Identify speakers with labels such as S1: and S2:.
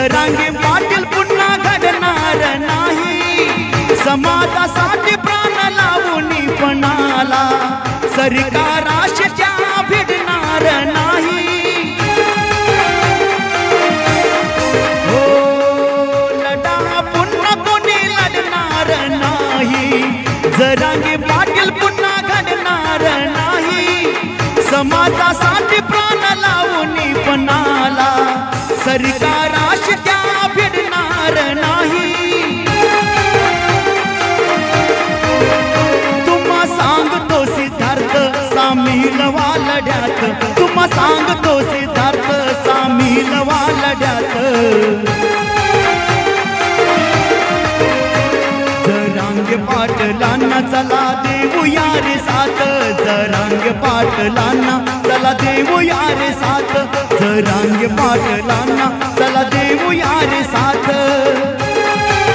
S1: जरांगे पाटील पुन्हा घडणार नाही, समाजासाठी प्राण लावून पणाला सरकाराशी त्या भिडणार नाही। हो लढा पुन्हा कोणी लढणार नाही, जरांगे पाटील पुन्हा घडणार नाही, समाजासाठी प्राण लावून पणाला सरकाराशी त्या भिडणार नाही। तुम्हा सांगतो सिद्धार्थ सामील व्हा लढ्यात, तुम्हा सांगतो सिद्धार्थ सामील व्हा लढ्यात। जरांगे पाटलांना चला देऊया रे साथ, जरांगे पाटलांना चला देऊया रे साथ, जरांगे पाटलांना